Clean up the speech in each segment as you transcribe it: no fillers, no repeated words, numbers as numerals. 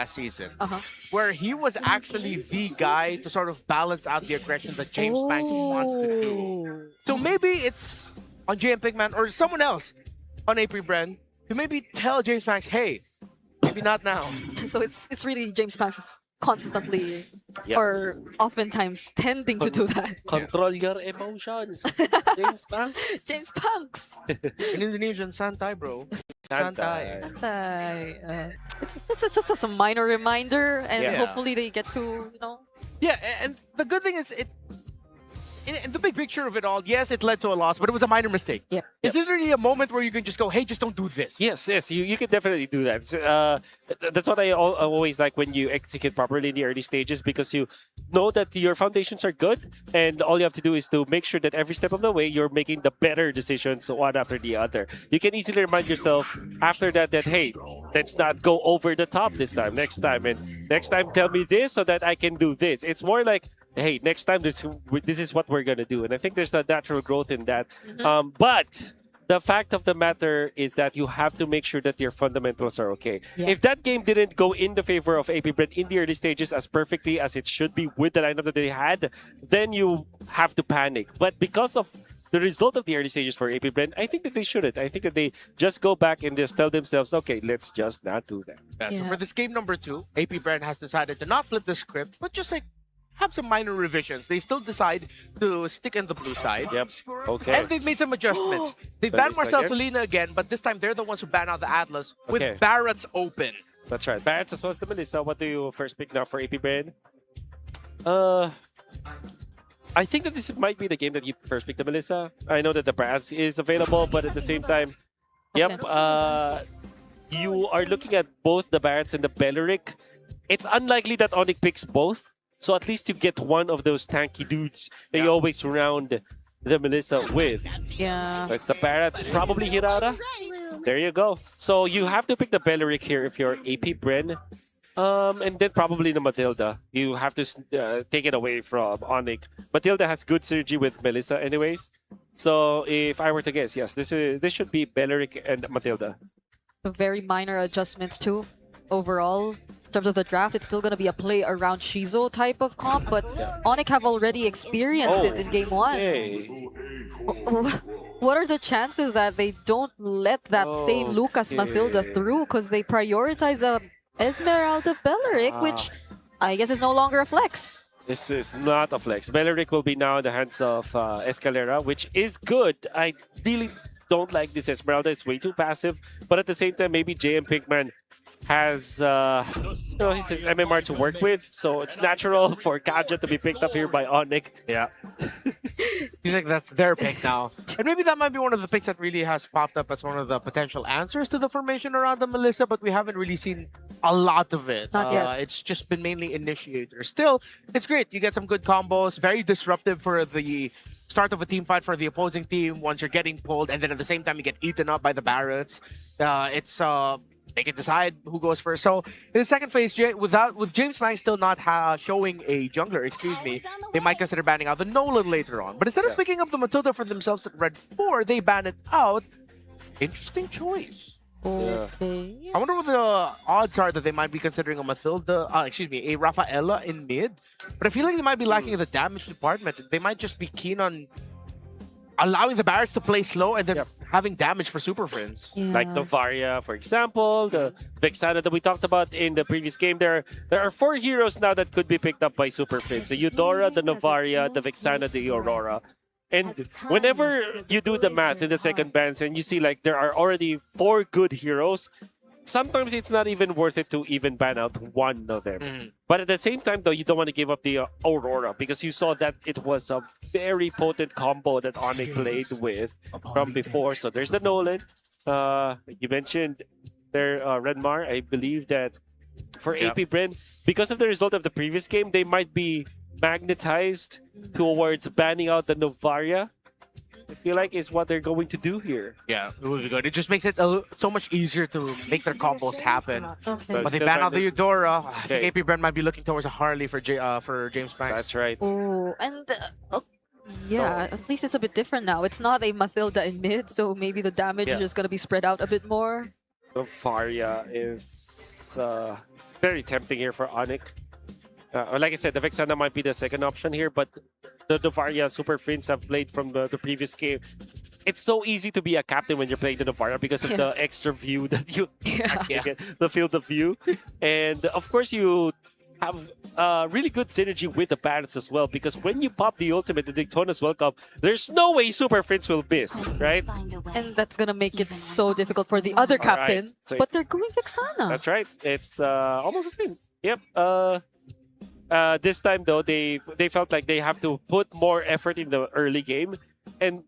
last season, where he was actually the guy to sort of balance out the aggression that Jamespangks wants to do. So maybe it's on JMPINKMAN or someone else on AP.Bren to maybe tell Jamespangks, hey, maybe not now. So it's really Jamespangks constantly or oftentimes tending to do that. Control your emotions, Jamespangks. Jamespangks. In Indonesian, santai, bro. Santai. It's just a minor reminder, and hopefully they get to, you know. Yeah, and the good thing is, in the big picture of it all, yes, it led to a loss, but it was a minor mistake. Yeah. It's literally a moment where you can just go, hey, just don't do this. Yes, you can definitely do that. That's what I always like when you execute properly in the early stages, because you know that your foundations are good, and all you have to do is to make sure that every step of the way you're making the better decisions one after the other. You can easily remind yourself after that hey, let's not go over the top this time, next time, and next time tell me this so that I can do this. It's more like, hey, next time this is what we're gonna do, and I think there's a natural growth in that. But the fact of the matter is that you have to make sure that your fundamentals are okay. If that game didn't go in the favor of AP.Bren in the early stages as perfectly as it should be with the lineup that they had, then you have to panic. But because of the result of the early stages for AP.Bren, I think that they shouldn't. I think that they just go back and just tell themselves, okay, let's just not do that. So for this game number 2, AP.Bren has decided to not flip the script, but just like have some minor revisions. They still decide to stick in the blue side. Yep. Okay. And they've made some adjustments. They banned Marcel Solina again, but this time they're the ones who ban out the Atlas with Barrett's open. That's right. Barrett's as well as the Melissa. What do you first pick now for AP.Bren? I think that this might be the game that you first pick the Melissa. I know that the Brass is available, but at the same time, you are looking at both the Barretts and the Lyrick. It's unlikely that ONIC picks both. So at least you get one of those tanky dudes that you always surround the Melissa with. Yeah. So it's the Barretts, probably Hirara. There you go. So you have to pick the Lyrick here if you're AP.Bren. And then probably the Matilda. You have to take it away from ONIC. Matilda has good synergy with Melissa anyways. So if I were to guess, yes, this should be Lyrick and Matilda. Very minor adjustments too, overall. In terms of the draft, it's still going to be a play around Shizo type of comp, but ONIC have already experienced it in game 1. Hey. What are the chances that they don't let that same Lucas Matilda through because they prioritize a Esmeralda Lyrick, which I guess is no longer a flex? This is not a flex. Lyrick will be now in the hands of Escalera, which is good. I really don't like this Esmeralda. It's way too passive, but at the same time, maybe JMPINKMAN has his MMR to work with, so it's natural for Kaja to be picked up here by ONIC. Yeah. You think that's their pick now. And maybe that might be one of the picks that really has popped up as one of the potential answers to the formation around the Melissa, but we haven't really seen a lot of it. Not yet. It's just been mainly initiators. Still, it's great. You get some good combos, very disruptive for the start of a team fight for the opposing team once you're getting pulled, and then at the same time you get eaten up by the Barretts. They can decide who goes first. So in the second phase, with Jamespangks still not showing a jungler, they might consider banning out the Nolan later on. But instead of picking up the Matilda for themselves at Red 4, they ban it out. Interesting choice. Okay. I wonder what the odds are that they might be considering a Matilda, a Rafaela in mid. But I feel like they might be lacking in the damage department. They might just be keen on allowing the Barretts to play slow and then having damage for Super Friends. Like the Varia, for example, the Vexana that we talked about in the previous game. There are 4 heroes now that could be picked up by Super Friends. The Eudora, the Novaria, the Vexana, the Aurora. And whenever you do the math in the second bans and you see like there are already 4 good heroes, sometimes it's not even worth it to even ban out one of them. But at the same time, though, you don't want to give up the Aurora because you saw that it was a very potent combo that ONIC played with from before. So there's the Nolan. You mentioned there, Redmar. I believe that for AP.Bren, because of the result of the previous game, they might be magnetized towards banning out the Novaria. I feel like is what they're going to do here. Yeah, it would be good. It just makes it so much easier to make their combos happen. Okay. But they ban out the Eudora. I think AP.Bren might be looking towards a Harley for Jamespangks. That's right. Oh, and at least it's a bit different now. It's not a Matilda in mid, so maybe the damage is just going to be spread out a bit more. The Varia is very tempting here for ONIC. Like I said, the Vexana might be the second option here, but the Novaria Super Prince have played from the previous game. It's so easy to be a captain when you're playing the Novaria because of the extra view that you get, the field of view. And of course, you have really good synergy with the Barrets as well, because when you pop the ultimate, the Daytona's welcome, there's no way Super Prince will miss, right? And that's gonna make it so difficult for the other captain. Right. So but they're going Vexana. that's right. It's almost the same. Yep. This time though, they felt like they have to put more effort in the early game, and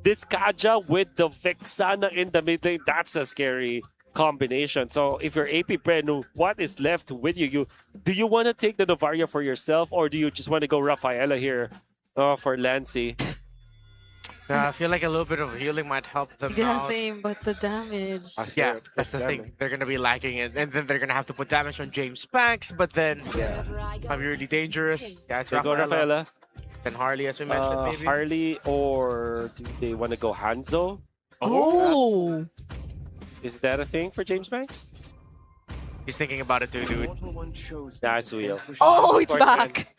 this Kaja with the Vexana in the mid lane, that's a scary combination. So if you're AP.Bren, what is left with you? Do you want to take the Novaria for yourself, or do you just want to go Rafaela here for LanceCy? I feel like a little bit of healing might help them Yeah, out. same, but the damage. Yeah, that's the thing. They're going to be lacking it. And then they're going to have to put damage on Jamespangks, but then might be really dangerous. Yeah, it's They go Rafaela. Rafaela, And Harley, as we mentioned, maybe. Harley, or do they want to go Hanzo? Oh! Is that a thing for Jamespangks? He's thinking about it too, dude. That's real. Oh, it's Of course, back!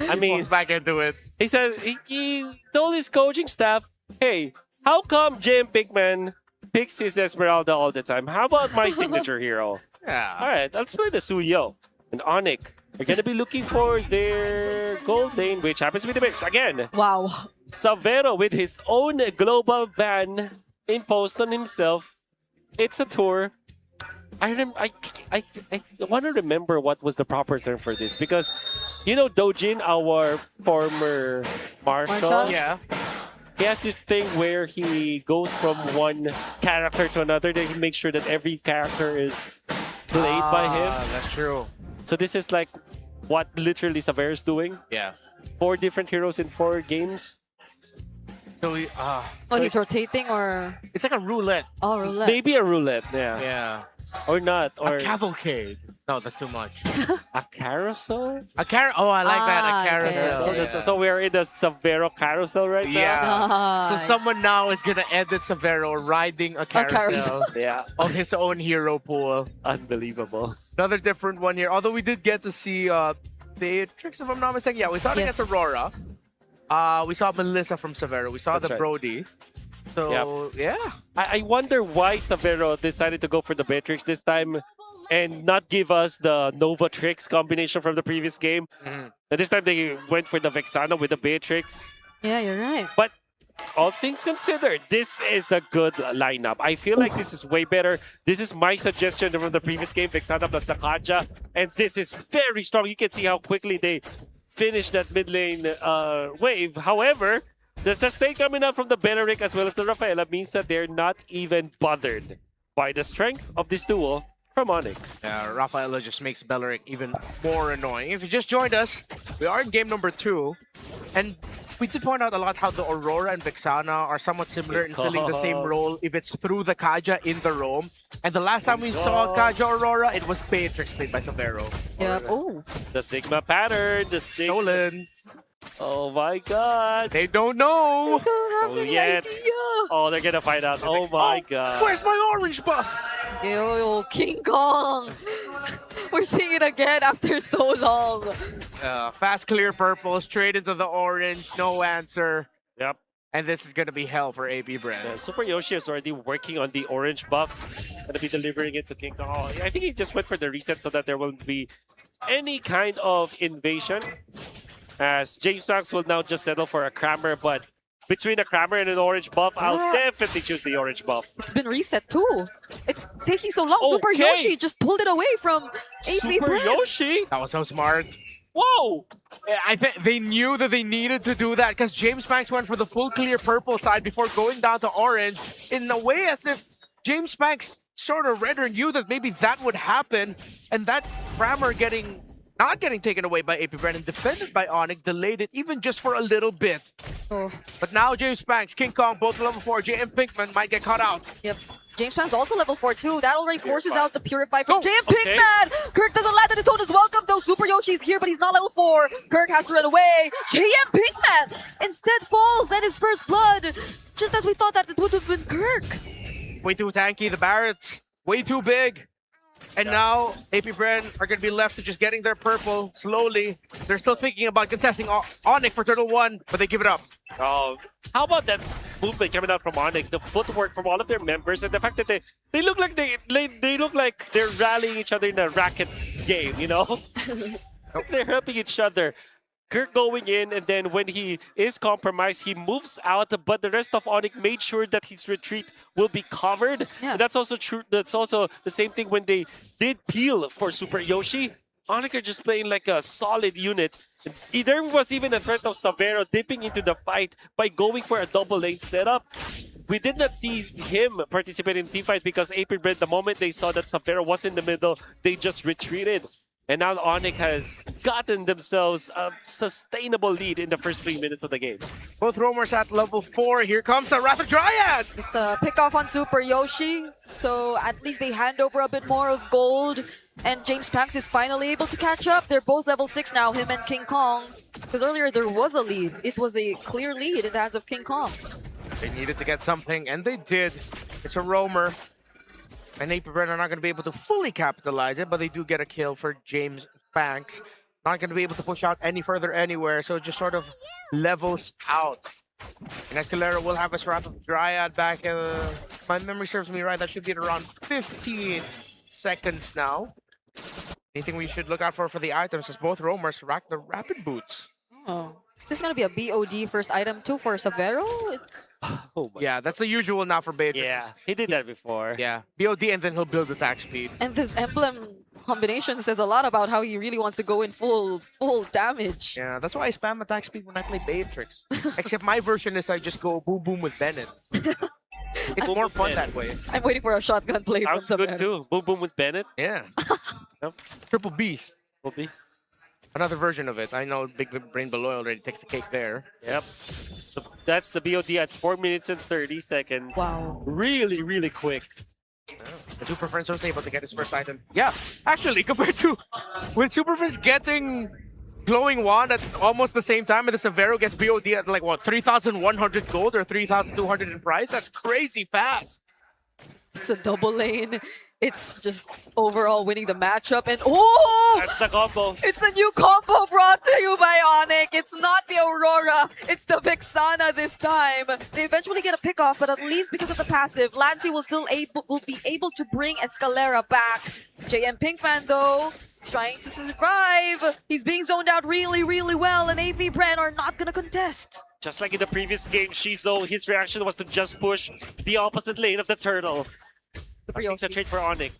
I mean, He's back into it. he said he told his coaching staff, "Hey, how come JMPINKMAN picks his Esmeralda all the time? How about my signature hero? All Yeah. right, let's play the Suyo and ONIC. They're gonna be looking for their gold lane, which happens to be the Bips again. Wow. Savero with his own global ban imposed on himself. It's a tour. I want to remember what was the proper term for this, because you know Dojin, our former marshal, Yeah. he has this thing where he goes from one character to another, then he makes sure that every character is played by him. That's true. So this is like what literally Savero's doing. Yeah. 4 different heroes in 4 games. So we, Oh, So he's it's- rotating or... it's like a roulette. Oh, roulette. Maybe a roulette, yeah. Yeah. Or not, or A cavalcade. No, that's too much. a carousel. Oh, I like that. Ah, A okay. carousel. So, so we're in the Savero carousel right Yeah. So Nice. someone now is gonna edit Savero riding a carousel now. Yeah, of his own hero pool. unbelievable. Another different one here. Although we did get to see Beatrix, if I'm not mistaken. Yeah, we saw it Yes. against Aurora. We saw Melissa from Savero. We saw That's the right. Brody. So yeah. I wonder why Savero decided to go for the Beatrix this time and not give us the Nova Trix combination from the previous game. Mhm. And this time they went for the Vexana with the Beatrix. Yeah, you're right. But all things considered, this is a good lineup. I feel like this is way better. This is my suggestion from the previous game, Vexana plus Nakaja. And this is very strong. You can see how quickly they finished that mid lane wave. However, the sustain coming out from the Lyrick as well as the Rafaela means that they're not even bothered by the strength of this duo from ONIC. Rafaela just makes Belleric even more annoying. If you just joined us, we are in game number 2. And we did point out a lot how the Aurora and Vexana are somewhat similar in filling the same role if it's through the Kaja in the roam. And the last time we saw Kaja Aurora, it was Beatrix played by Savero. Yep. Oh. The Sigma pattern, the Sigma. Stolen. Oh my god. They don't know. Don't have Oh, any yeah. idea. Oh, they're gonna find out. Oh my god. Where's my orange buff? Yo, King Kong. We're seeing it again after so long. Fast clear purple, straight into the orange, no answer. Yep. And this is gonna be hell for AP.Bren. Super Yoshi is already working on the orange buff. Gonna be delivering it to King Kong. Oh, I think he just went for the reset so that there won't be any kind of invasion. As Jamespangks will now just settle for a Crammer, but between a Crammer and an orange buff, I'll definitely choose the orange buff. It's been reset too. It's taking so long. Super Okay. Yoshi just pulled it away from Super AP.Bren. Yoshi? That was so smart. Whoa! I think they knew that they needed to do that because Jamespangks went for the full clear purple side before going down to orange in a way as if Jamespangks sort of read or knew that maybe that would happen, and that Crammer not getting taken away by AP.Bren and defended by ONIC delayed it even just for a little bit. Oh, But now Jamespangks, King Kong, both level 4, JMPINKMAN might get caught out. yep. Jamespangks also level 4 too. That already forces out the Purify from Go. JMPINKMAN. Kirk doesn't land and the tone is welcome though. Super Yoshi's here, but he's not level 4. Kirk has to run away. JMPINKMAN instead falls at his first blood. Just as we thought that it would have been Kirk. Way too tanky, the Barretts. Way too big. And now, AP.Bren are going to be left to just getting their purple slowly. They're still thinking about contesting ONIC for Turtle 1, but they give it up. Oh, how about that movement coming out from ONIC? The footwork from all of their members, and the fact that they look like they look like they're rallying each other in a racket game. You know, they're helping each other. Kirk going in, and then when he is compromised, he moves out, but the rest of ONIC made sure that his retreat will be covered. Yeah. And that's also true. That's also the same thing when they did peel for Super Yoshi. ONIC are just playing like a solid unit. There was even a threat of Savero dipping into the fight by going for a double lane setup. We did not see him participate in team fight because AP.Bren, the moment they saw that Savero was in the middle, they just retreated. And now ONIC has gotten themselves a sustainable lead in the first 3 minutes of the game. Both roamers at level 4. Here comes the Wrath of Dryad! It's a pick off on Super Yoshi, so at least they hand over a bit more of gold. And Jamespangks is finally able to catch up. They're both level 6 now, him and King Kong. Because earlier there was a lead. It was a clear lead in the hands of King Kong. They needed to get something, and they did. It's a roamer. And AP.Bren are not going to be able to fully capitalize it, but they do get a kill for Jamespangks. Not going to be able to push out any further anywhere, so it just sort of levels out. And Escalera will have his Wrath of Dryad back. If my memory serves me right, that should be at around 15 seconds now. Anything we should look out for the items is both roamers rack the rapid boots. Oh. This is going to be a BOD first item too for Savero. It's Oh my. Yeah, that's the usual now for Beatrix. Yeah, he did that before. Yeah, BOD and then he'll build attack speed. And this emblem combination says a lot about how he really wants to go in full damage. Yeah, that's why I spam attack speed when I play Beatrix. Except my version is I just go boom boom with Bennett. It's more fun that way. I'm waiting for a shotgun play Sounds from good Savero. too. Boom boom with Bennett. Yeah. Yep. Triple B. Will be. Another version of it. I know Big Brain Below already takes the cake there. Yep. So that's the BOD at 4 minutes and 30 seconds. Wow. Really, really quick. The Super Friends was able to get his first item. Yeah, actually, compared to with Super Friends getting Glowing Wand at almost the same time, and the Savero gets BOD at like what, 3,100 gold or 3,200 in price. That's crazy fast. It's a double lane. It's just overall winning the matchup, and oh! That's the combo. It's a new combo brought to you by ONIC. It's not the Aurora, it's the Vexana this time. They eventually get a pick off, but at least because of the passive, LanceCy will be able to bring Escalera back. JMPINKMAN though, trying to survive. He's being zoned out really, really well, and AP.Bren are not gonna contest. Just like in the previous game, Shizo, his reaction was to just push the opposite lane of the turtle. It's a trade for ONIC.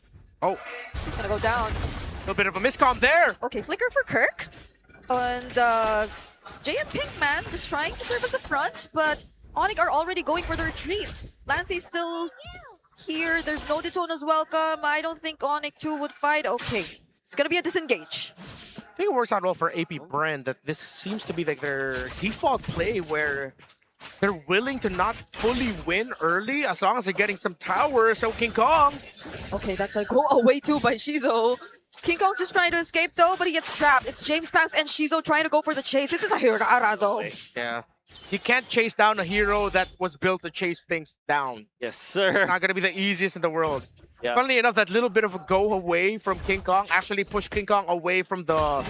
Oh, He's gonna go down. a little bit of a miscom there. Okay, flicker for Kirk. And JMPINKMAN just trying to serve as the front, but ONIC are already going for the retreat. LanceCy still here. There's no Detona's welcome. I don't think ONIC 2 would fight. Okay, it's gonna be a disengage. I think it works out well for AP.Bren that this seems to be like their default play where they're willing to not fully win early as long as they're getting some towers. So King Kong. Okay, that's a go away too by Shizo. King Kong's just trying to escape though, but he gets trapped. It's Jamespangks and Shizo trying to go for the chase. This is a Hirara though. Yeah. You can't chase down a hero that was built to chase things down. Yes, sir. Not gonna be the easiest in the world. Yeah. Funnily enough, that little bit of a go away from King Kong actually pushed King Kong away from the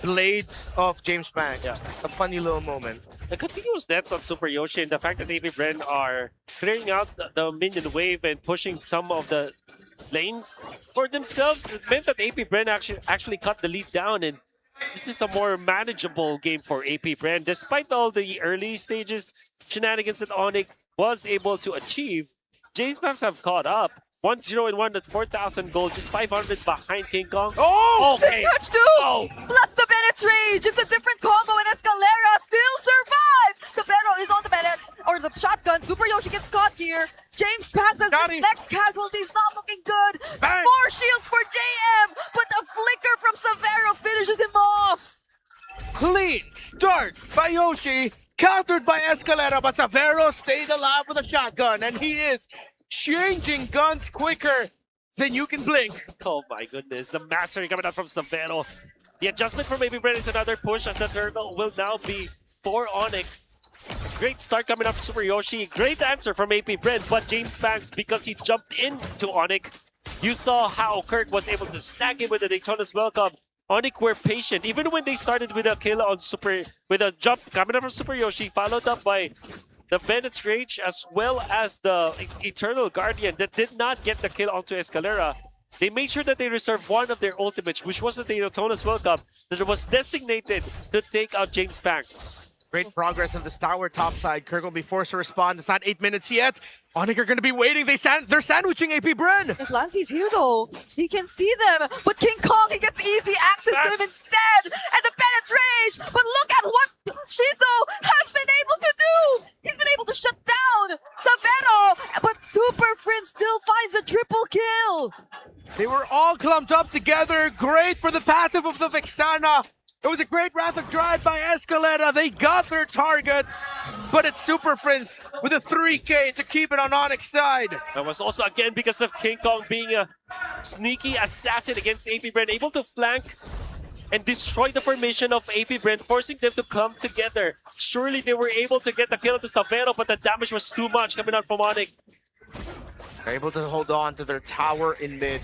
blades of Jamespangks. Yeah. A funny little moment. The continuous deaths on Super Yoshi and the fact that AP.Bren are clearing out the minion wave and pushing some of the lanes for themselves, it meant that AP.Bren actually cut the lead down, and this is a more manageable game for AP.Bren. Despite all the early stages shenanigans that ONIC was able to achieve, Jamespangks have caught up. 1-0-1 at 4,000 gold, just 500 behind King Kong. Oh! Okay. Catch two! Oh. Plus the Bennett's rage! It's a different combo and Escalera still survives! Savero is on the Bennett, or the shotgun. Super Yoshi gets caught here. Jamespangks as Got the him. next casualty is not looking good. Bang. More shields for JM, but the flicker from Savero finishes him off. Clean start by Yoshi, countered by Escalera, but Savero stayed alive with a shotgun, and he is changing guns quicker than you can blink. Oh my goodness, the mastery coming out from Savero. The adjustment from AP.Bren is another push as the turtle will now be for ONIC. Great start coming up from Super Yoshi. Great answer from AP.Bren, but Jamespangks, because he jumped into ONIC, You saw how Kirk was able to snag him with the Daytona's welcome. ONIC were patient, even when they started with a kill on with a jump coming up from Super Yoshi, followed up by the Bennett's Rage as well as the Eternal Guardian that did not get the kill onto Escalera. They made sure that they reserved one of their ultimates, which was the Daytona's welcome, that was designated to take out Jamespangks. Great progress on this tower top side. Kirk will be forced to respond. It's not 8 minutes yet. ONIC are going to be waiting. They're sandwiching AP.Bren. If LanceCy's here though, he can see them, but King Kong, he gets easy access to them instead, and the Bennett's Rage! But look at what Shizo has been able to do! He's been able to shut down Savero, but Super Friend still finds a triple kill! They were all clumped up together. Great for the passive of the Vexana. It was a great Wrath of Dryad by Escalera. They got their target, but it's Super Friends with a 3K to keep it on ONIC's side. That was also again because of King Kong being a sneaky assassin against AP.Bren, able to flank and destroy the formation of AP.Bren, forcing them to come together. Surely they were able to get the kill to Savero, but the damage was too much coming out from ONIC. They're able to hold on to their tower in mid.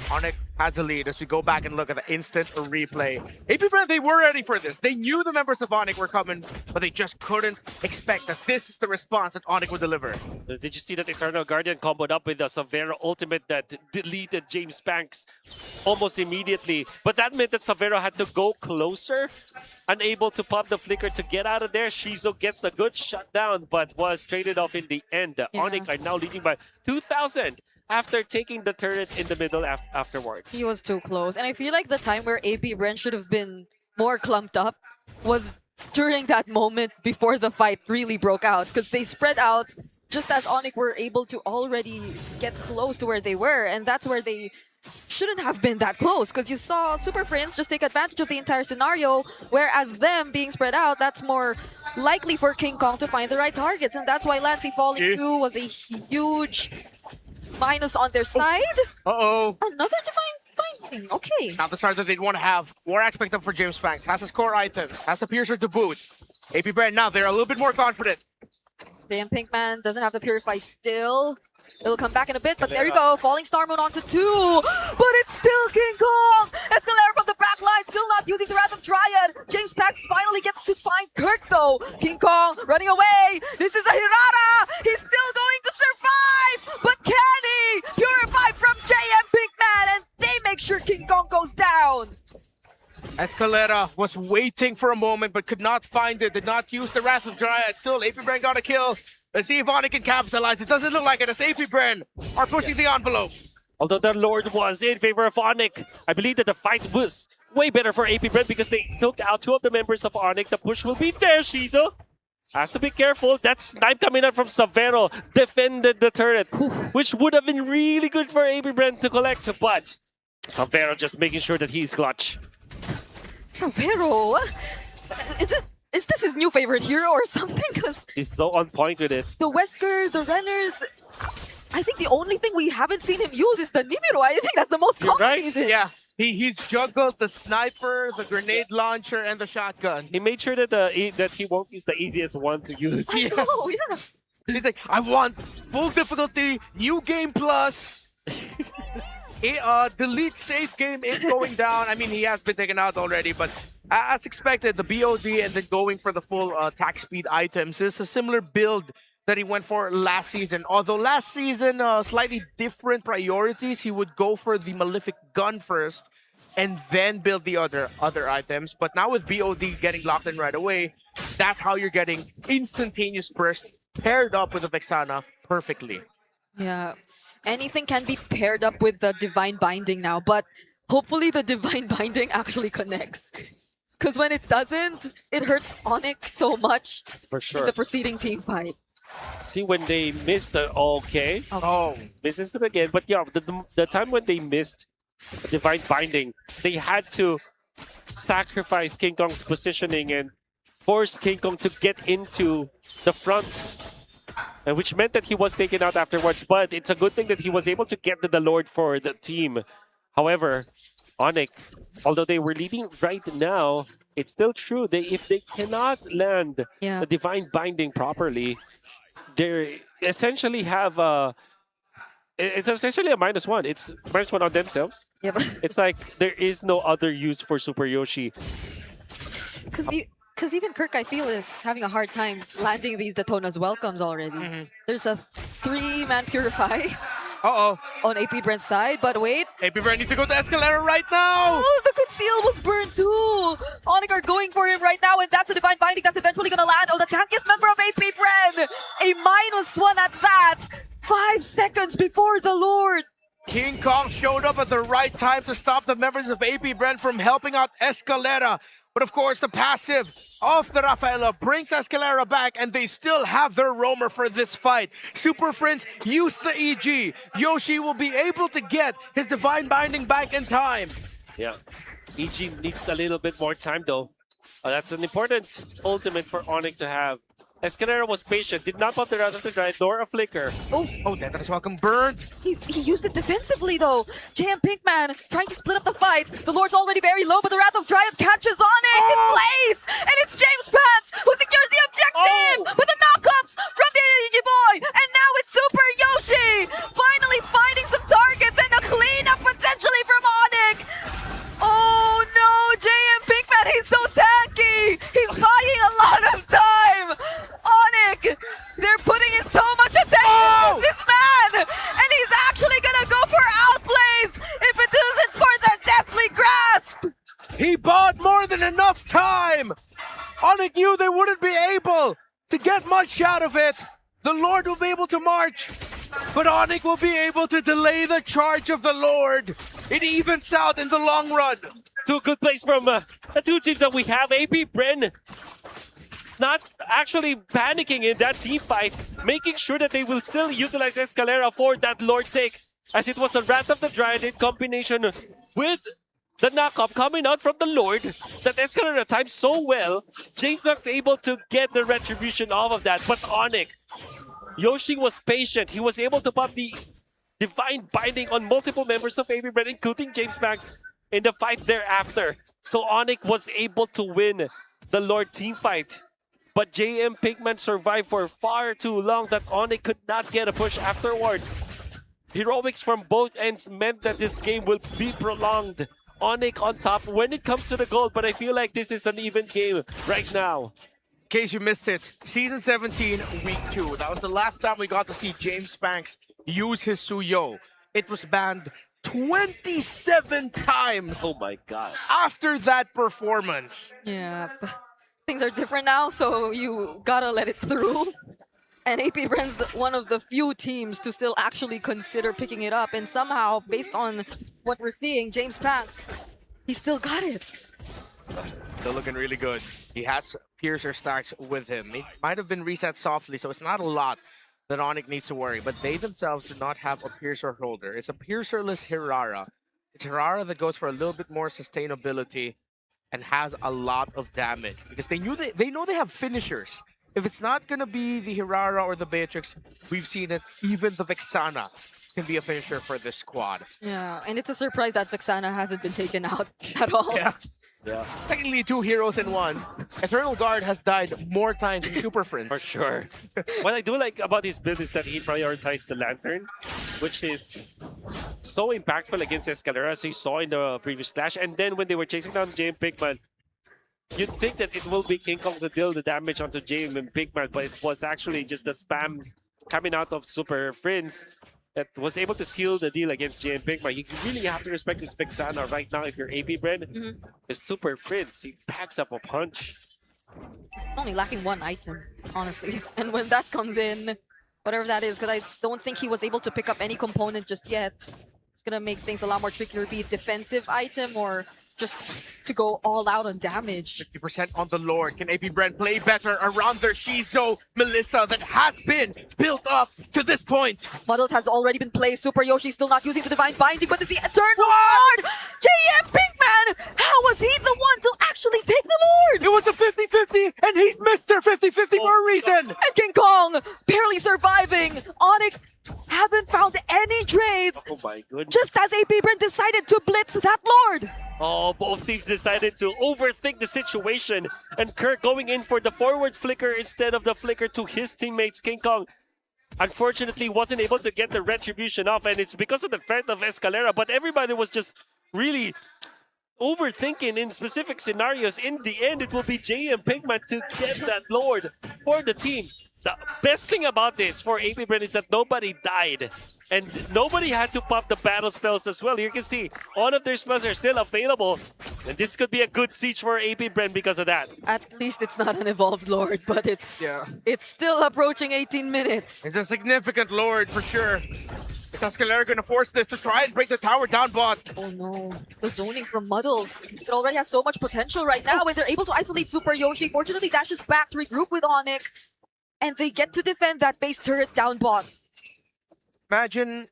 ONIC has a lead as we go back and look at the instant replay. AP.Bren, they were ready for this. They knew the members of ONIC were coming, but they just couldn't expect that this is the response that ONIC would deliver. Did you see that Eternal Guardian comboed up with the Savero ultimate that deleted Jamespangks almost immediately? But that meant that Savero had to go closer, unable to pop the flicker to get out of there. Shizo gets a good shutdown, but was traded off in the end. ONIC are now leading by 2,000. After taking the turret in the middle afterwards. He was too close. And I feel like the time where AP.Bren should have been more clumped up was during that moment before the fight really broke out. Because they spread out just as ONIC were able to already get close to where they were. And that's where they shouldn't have been that close. Because you saw Super Friends just take advantage of the entire scenario. Whereas them being spread out, that's more likely for King Kong to find the right targets. And that's why LanceCy falling through was a huge minus on their side. Uh-oh. Another divine binding. Okay. Not the start that they'd want to have. War Aspect up for Jamespangks. Has his core item. Has a Piercer to boot. AP.Bren now, they're a little bit more confident. JMPINKMAN doesn't have the Purify still. It'll come back in a bit, but there you go. Falling Star Moon onto 2. But it's still King Kong! Escalera from the back line, still not using the Wrath of Dryad. Jamespangks finally gets to find Kirk though. King Kong running away. This is a Hirara! He's still going to survive! But can he? Purify from JMPINKMAN, and they make sure King Kong goes down. Escalera was waiting for a moment but could not find it. Did not use the Wrath of Dryad. Still, AP.Bren got a kill. Let's see if ONIC can capitalize. It doesn't look like it as AP.Bren are pushing the envelope. Although the Lord was in favor of ONIC, I believe that the fight was way better for AP.Bren because they took out 2 of the members of ONIC. The push will be there, Shizo. Has to be careful. That snipe coming out from Savero defended the turret, which would have been really good for AP.Bren to collect, but Savero just making sure that he's clutch. Savero? Is this his new favorite hero or something? Because he's so on point with it. The Weskers, the Renners, I think the only thing we haven't seen him use is the Nimiro. I think that's the most common. Right? Yeah. He's juggled the sniper, the grenade launcher, and the shotgun. He made sure that that he won't use the easiest one to use. I know, yeah. He's like, I want full difficulty, new game plus. Delete safe game is going down. I mean, he has been taken out already, but as expected, the BOD and then going for the full attack speed items is a similar build that he went for last season. Although last season, slightly different priorities. He would go for the Malefic Gun first and then build the other items. But now with BOD getting locked in right away, that's how you're getting instantaneous burst paired up with the Vexana perfectly. Yeah. Anything can be paired up with the Divine Binding now, but hopefully the Divine Binding actually connects. Because when it doesn't, it hurts ONIC so much for sure in the preceding team fight. See, when they missed the misses it again. But yeah, the time when they missed Divine Binding, they had to sacrifice King Kong's positioning and force King Kong to get into the front. Which meant that he was taken out afterwards, but it's a good thing that he was able to get the Lord for the team. However, ONIC, although they were leading right now, it's still true. If they cannot land the Divine Binding properly, they essentially have It's essentially a -1. It's -1 on themselves. Yeah, but It's like there is no other use for Super Yoshi. because even Kirk, I feel, is having a hard time landing these Daytona's welcomes already. There's a 3-man Purify Uh-oh. on AP.Bren's side, but wait. AP.Bren needs to go to Escalera right now! Oh, the conceal was burned too! ONIC are going for him right now, and that's a Divine Binding that's eventually gonna land on the tankiest member of AP.Bren! A -1 at that! 5 seconds before the Lord! King Kong showed up at the right time to stop the members of AP.Bren from helping out Escalera. But of course, the passive of the Rafaela brings Escalera back, and they still have their roamer for this fight. Super Friends use the EG. Yoshi will be able to get his Divine Binding back in time. Yeah. EG needs a little bit more time though. That's an important ultimate for ONIC to have. Escalera was patient, did not pop the Wrath of the Giant nor a flicker. Oh, Death's Welcome burned. He used it defensively though. JMPINKMAN trying to split up the fight. The Lord's already very low, but the Wrath of Giant catches ONIC in place! And it's Jamespangks who secures the objective with the knockups from the EG boy! And now it's Super Yoshi! Finally finding some targets and a cleanup potentially from ONIC! Oh no, JMPINKMAN, he's so tanky! He's buying a lot of time! ONIC, they're putting in so much attention to this man! And he's actually gonna go for outplays if it isn't for the Deathly Grasp! He bought more than enough time. ONIC knew they wouldn't be able to get much out of it. The Lord will be able to march, but ONIC will be able to delay the charge of the Lord. It evens out in the long run. Two good plays from the two teams that we have. AP.Bren not actually panicking in that team fight, making sure that they will still utilize Escalera for that Lord take, as it was a Wrath of the Giant in combination with the knockup coming out from the Lord that Escalera timed so well. Jamespangks able to get the retribution off of that, but ONIC, Yoshi was patient. He was able to pop the Divine Binding on multiple members of AP.Bren, including Jamespangks, in the fight thereafter. So ONIC was able to win the Lord team fight. But JMPINKMAN survived for far too long that ONIC could not get a push afterwards. Heroics from both ends meant that this game will be prolonged. ONIC on top when it comes to the gold, but I feel like this is an even game right now. In case you missed it, Season 17, Week 2. That was the last time we got to see Jamespangks use his Suyo. It was banned 27 times. Oh my god. After that performance. Yeah, things are different now, so you gotta let it through. And AP.Bren's one of the few teams to still actually consider picking it up. And somehow, based on what we're seeing, Jamespangks, he still got it. Still looking really good. He has Piercer stacks with him. It might have been reset softly, so it's not a lot that ONIC needs to worry. But they themselves do not have a Piercer holder. It's a Piercerless Hirara. It's Hirara that goes for a little bit more sustainability and has a lot of damage. Because they know they have finishers. If it's not going to be the Hirara or the Beatrix, we've seen it, even the Vexana can be a finisher for this squad. Yeah, and it's a surprise that Vexana hasn't been taken out at all. Yeah. Yeah. Technically 2 heroes in 1. Eternal Guard has died more times than Super Friends. For sure. What I do like about his build is that he prioritized the Lantern, which is so impactful against Escalera, as you saw in the previous clash. And then when they were chasing down JMPINKMAN, you'd think that it will be King Kong to deal the damage onto JMPINKMAN, but it was actually just the spams coming out of Super Friends that was able to seal the deal against JMPINKMAN. You really have to respect this Vexana right now if you're AP.Bren. It's Super Friends, he packs up a punch. Only lacking 1 item, honestly. And when that comes in, whatever that is, because I don't think he was able to pick up any component just yet. It's gonna make things a lot more trickier, be it defensive item or just to go all out on damage. 50% on the Lord. Can AP.Bren play better around their Shizo Melissa that has been built up to this point? Muddles has already been placed. Super Yoshi still not using the Divine Binding, but it's the Eternal Lord! JMPINKMAN! How was he the one to actually take the Lord? It was a 50-50, and he's Mr. 50-50 for a reason! And King Kong barely surviving. ONIC haven't found any trades. Oh my goodness. Just as AP.Bren decided to blitz that Lord. Oh, both teams decided to overthink the situation. And Kirk going in for the forward flicker instead of the flicker to his teammates. King Kong unfortunately wasn't able to get the retribution off, and it's because of the threat of Escalera, but everybody was just really overthinking in specific scenarios. In the end, it will be JMPINKMAN to get that Lord for the team. The best thing about this for AP.Bren is that nobody died. And nobody had to pop the battle spells as well. You can see all of their spells are still available. And this could be a good siege for AP.Bren because of that. At least it's not an evolved Lord, but it's still approaching 18 minutes. It's a significant Lord for sure. Is Escalera going to force this to try and break the tower down bot? Oh no, the zoning from Muddles. It already has so much potential right now, and they're able to isolate Super Yoshi. Fortunately, dashes back to regroup with ONIC. And they get to defend that base turret down bot. Imagine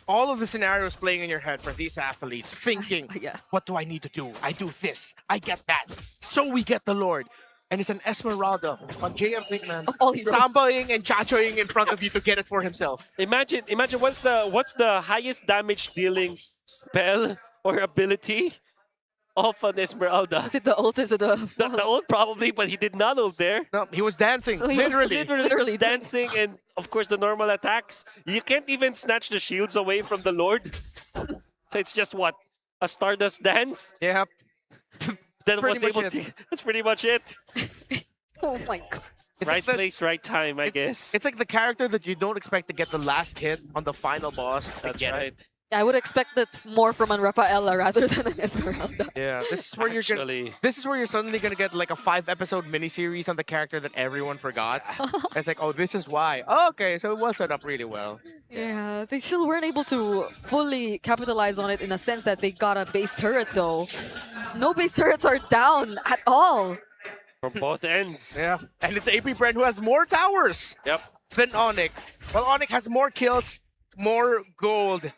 all of the scenarios playing in your head for these athletes, thinking, what do I need to do? I do this, I get that. So we get the Lord. And it's an Esmeralda on JMPINKMAN, sambaing and chachoing in front of you to get it for himself. Imagine what's the highest damage dealing spell or ability of an Esmeralda? Is it the ult? Is it the ult probably, but he did not ult there. No, he was dancing. So he literally was dancing, and of course the normal attacks. You can't even snatch the shields away from the Lord. So it's just what? A Stardust dance? Yep. That was able to. That's pretty much it. Oh my god. It's Right like place, right time, I guess. It's like the character that you don't expect to get the last hit on the final boss. That's right. I would expect that more from an Rafaela rather than an Esmeralda. Yeah, this is where this is where you're suddenly gonna get like a 5-episode miniseries on the character that everyone forgot. It's like, oh, this is why. Oh, okay, so it was set up really well. Yeah, they still weren't able to fully capitalize on it in a sense that they got a base turret though. No base turrets are down at all. From both ends. Yeah, and it's AP.Bren who has more towers than ONIC. Well, ONIC has more kills, more gold.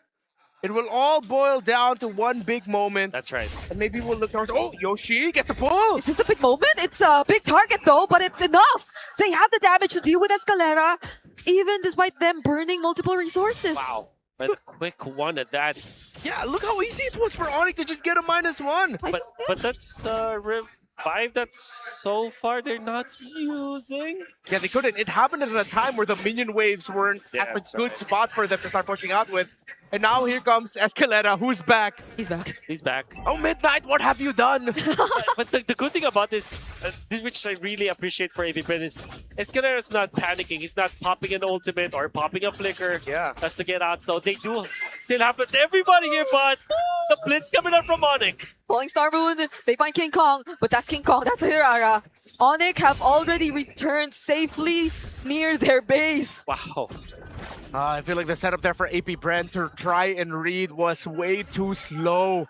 It will all boil down to one big moment. That's right. And maybe we'll look towards, oh, Yoshi gets a pull. Is this the big moment? It's a big target though, but it's enough. They have the damage to deal with Escalera, even despite them burning multiple resources. Wow. But a quick one at that. Yeah, look how easy it was for ONIC to just get a -1. But that's revive that so far they're not using. Yeah, they couldn't. It happened at a time where the minion waves weren't at the good spot for them to start pushing out with. And now here comes Escalera, who's back. He's back. He's back. Oh, Midnight, what have you done? But the good thing about this, which I really appreciate for AP.Bren, is Escalera's not panicking. He's not popping an ultimate or popping a flicker just to get out. So they do still have everybody here, but the blitz coming out from ONIC. Falling Star Moon, they find King Kong, but that's King Kong, that's Hirara. ONIC have already returned safely near their base. Wow. I feel like the setup there for AP.Bren to try and read was way too slow.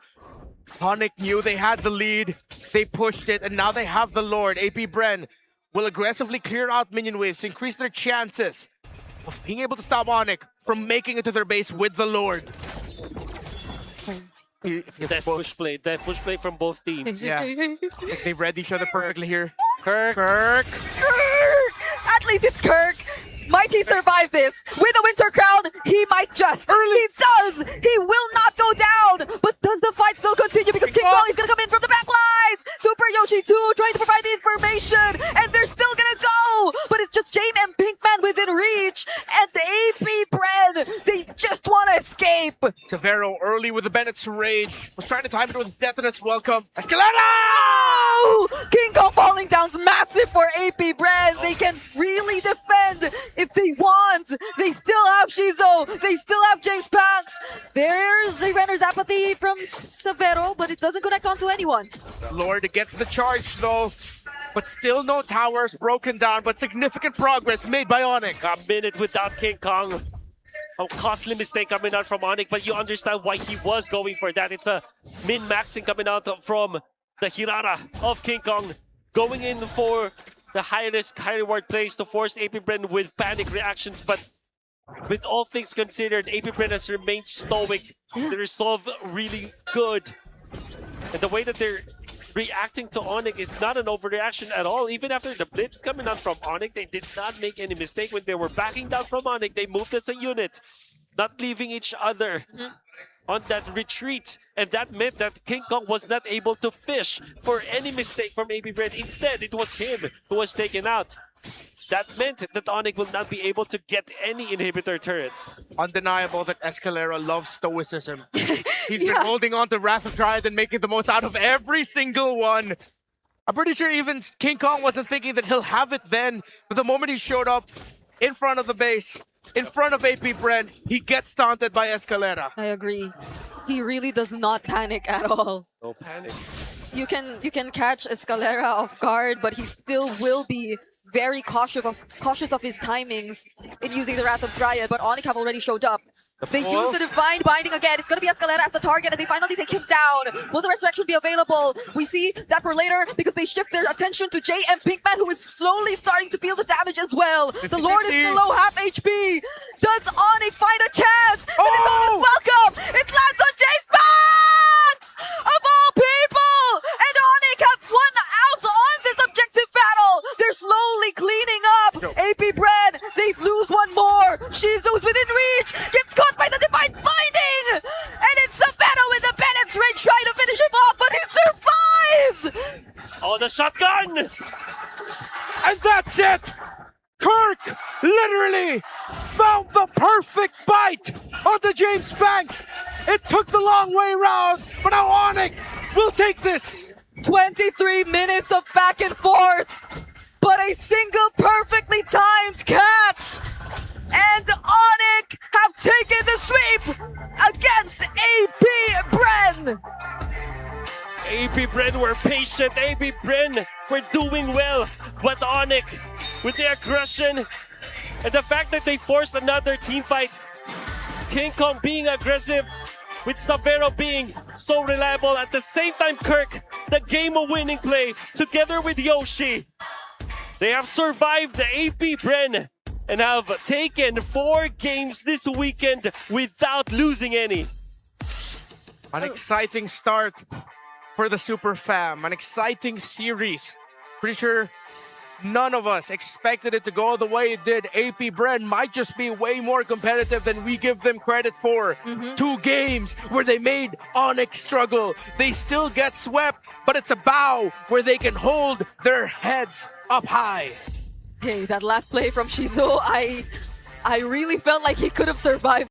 ONIC knew they had the lead, they pushed it, and now they have the Lord. AP.Bren will aggressively clear out minion waves to increase their chances of being able to stop ONIC from making it to their base with the Lord. That push play from both teams. Yeah, they read each other perfectly here. Kirk. At least it's Kirk. Might he survive this? With a Winter Crown, he might just. He does! He will not go down! But does the fight still continue? Because King Kong is gonna come in from the back lines! Super Yoshi 2 trying to provide the information! And they're still gonna go! But it's just JMPINKMAN within reach! And the AP.Bren, they just wanna escape! Severo early with the Bennett's Rage. Was trying to time it with his Detonus welcome. Escalera! Oh! King Kong falling down's massive for AP.Bren. They can really defend if they want. They still have Shizo. They still have Jamespangks. There's a Renner's apathy from Severo, but it doesn't connect onto anyone. Lord gets the charge though, but still no towers broken down, but significant progress made by ONIC. A minute without King Kong. A costly mistake coming out from ONIC, but you understand why he was going for that. It's a min-maxing coming out from the Hirara of King Kong, going in for the high-risk, high-reward plays to force AP.Bren with panic reactions. But with all things considered, AP.Bren has remained stoic. The resolve really good. And the way that they're reacting to ONIC is not an overreaction at all. Even after the blitz coming out from ONIC, they did not make any mistake. When they were backing down from ONIC, they moved as a unit, not leaving each other on that retreat. And that meant that King Kong was not able to fish for any mistake from AP.Bren. Instead, it was him who was taken out. that meant that ONIC will not be able to get any inhibitor turrets. Undeniable that Escalera loves stoicism. He's been Yeah. holding on to Wrath of Dryad and making the most out of every single one. I'm pretty sure even King Kong wasn't thinking that he'll have it then, but the moment he showed up in front of the base, in front of AP.Bren, he gets taunted by Escalera. I agree. He really does not panic at all. No panic. You can catch Escalera off guard, but he still will be very cautious of his timings in using the Wrath of Dryad, but ONIC have already showed up. They use the Divine Binding again. It's going to be Escalera as the target, and they finally take him down. Will the Resurrection be available? We see that for later because they shift their attention to JMPINKMAN, who is slowly starting to feel the damage as well. The Lord is below half HP. Does ONIC find a chance? And it's almost welcome. It lands on Jamespangks! Of all people! And ONIC have won out on this objective battle. They're slowly cleaning up. AP.Bren, they lose one more. Shizu's within reach. Gets caught by the Divine Binding! And it's Savannah with the Bennett's Ridge trying to finish him off, but he survives! Oh, the shotgun! And that's it! Kirk literally found the perfect bite onto Jamespangks. It took the long way around, but now ONIC will take this. 23 minutes of back and forth, but a single perfectly timed catch! And ONIC have taken the sweep against AP.Bren! AP.Bren were patient. AP.Bren were doing well. But ONIC, with the aggression and the fact that they forced another team fight, King Kong being aggressive, with Savero being so reliable, at the same time Kirk, the game-winning play, together with Yoshi. They have survived the AP.Bren and have taken 4 games this weekend without losing any. An exciting start for the Super Fam. An exciting series. Pretty sure none of us expected it to go the way it did. AP.Bren might just be way more competitive than we give them credit for. 2 games where they made ONIC struggle. They still get swept, but it's a bow where they can hold their heads up high. Hey, that last play from Shizu, I really felt like he could have survived